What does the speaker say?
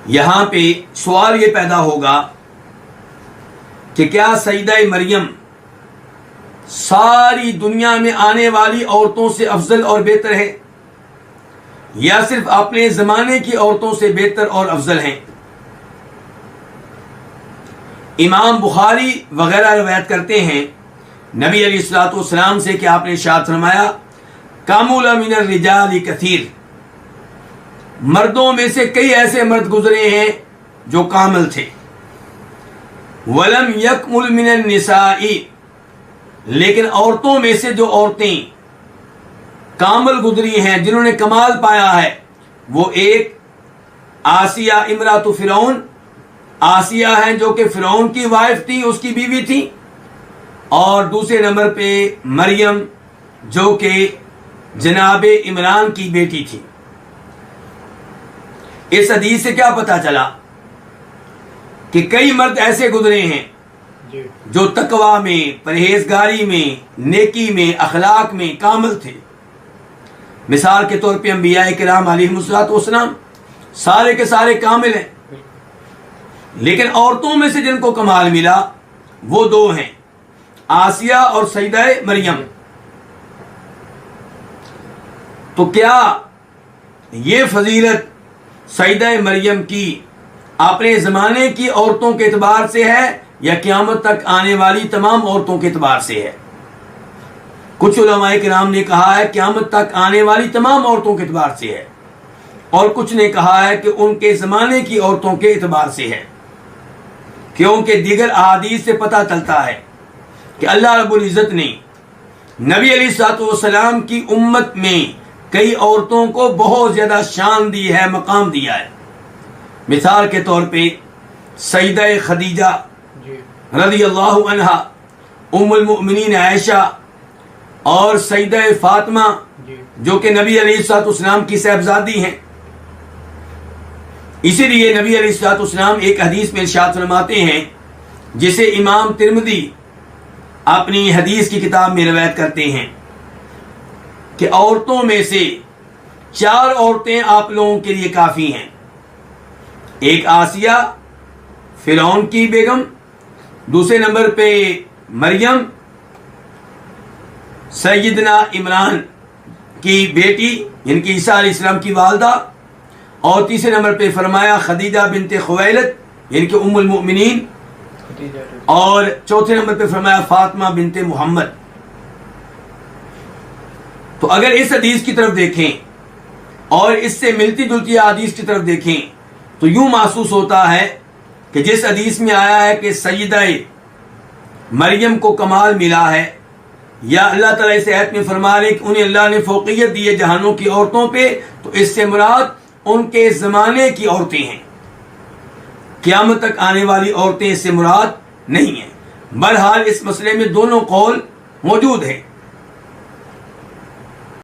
یہاں پہ سوال یہ پیدا ہوگا کہ کیا سیدہ مریم ساری دنیا میں آنے والی عورتوں سے افضل اور بہتر ہے یا صرف اپنے زمانے کی عورتوں سے بہتر اور افضل ہیں؟ امام بخاری وغیرہ روایت کرتے ہیں نبی علیہ الصلوۃ والسلام سے کہ آپ نے ارشاد فرمایا کامل من الرجال کثیر، مردوں میں سے کئی ایسے مرد گزرے ہیں جو کامل تھے، ولم یکمل من النساء، لیکن عورتوں میں سے جو عورتیں کامل گزری ہیں، جنہوں نے کمال پایا ہے، وہ ایک آسیہ امرات فرعون، آسیہ ہیں جو کہ فرعون کی وائف تھی، اس کی بیوی تھی، اور دوسرے نمبر پہ مریم جو کہ جناب عمران کی بیٹی تھی۔ اس حدیث سے کیا پتا چلا کہ کئی مرد ایسے گزرے ہیں جو تقوی میں، پرہیزگاری میں، نیکی میں، اخلاق میں کامل تھے۔ مثال کے طور پہ انبیاء کرام علیہم الصلوۃ والسلام سارے کے سارے کامل ہیں، لیکن عورتوں میں سے جن کو کمال ملا وہ دو ہیں، آسیہ اور سیدہ مریم۔ تو کیا یہ فضیلت سیدہ مریم کی اپنے زمانے کی عورتوں کے اعتبار سے ہے یا قیامت تک آنے والی تمام عورتوں کے اعتبار سے ہے؟ کچھ علماء کرام نے کہا ہے قیامت تک آنے والی تمام عورتوں کے اعتبار سے ہے، اور کچھ نے کہا ہے کہ ان کے زمانے کی عورتوں کے اعتبار سے ہے، کیونکہ دیگر احادیث سے پتہ چلتا ہے کہ اللہ رب العزت نے نبی علیہ الصلوۃ والسلام کی امت میں کئی عورتوں کو بہت زیادہ شان دی ہے، مقام دیا ہے۔ مثال کے طور پہ سیدہ خدیجہ رضی اللہ عنہا، ام المؤمنین عائشہ، اور سیدہ فاطمہ جو کہ نبی علیہ الصلوۃ والسلام کی صاحبزادی ہیں۔ اسی لیے نبی علیہ الصلوۃ والسلام ایک حدیث میں ارشاد فرماتے ہیں جسے امام ترمذی اپنی حدیث کی کتاب میں روایت کرتے ہیں کہ عورتوں میں سے 4 عورتیں آپ لوگوں کے لیے کافی ہیں، ایک آسیہ فرعون کی بیگم، دوسرے نمبر پہ مریم سیدنا عمران کی بیٹی جن کی عیسیٰ علیہ السلام کی والدہ، اور تیسرے نمبر پہ فرمایا خدیجہ بنت خویلد جن کے ام المؤمنین، اور چوتھے نمبر پہ فرمایا فاطمہ بنت محمد۔ تو اگر اس حدیث کی طرف دیکھیں اور اس سے ملتی جلتی حدیث کی طرف دیکھیں تو یوں محسوس ہوتا ہے کہ جس حدیث میں آیا ہے کہ سیدہ مریم کو کمال ملا ہے، یا اللہ تعالیٰ اس آیت میں فرما رہے کہ انہیں اللہ نے فوقیت دی ہے جہانوں کی عورتوں پہ، تو اس سے مراد ان کے زمانے کی عورتیں ہیں، قیامت تک آنے والی عورتیں اس سے مراد نہیں ہیں۔ بہرحال اس مسئلے میں دونوں قول موجود ہیں۔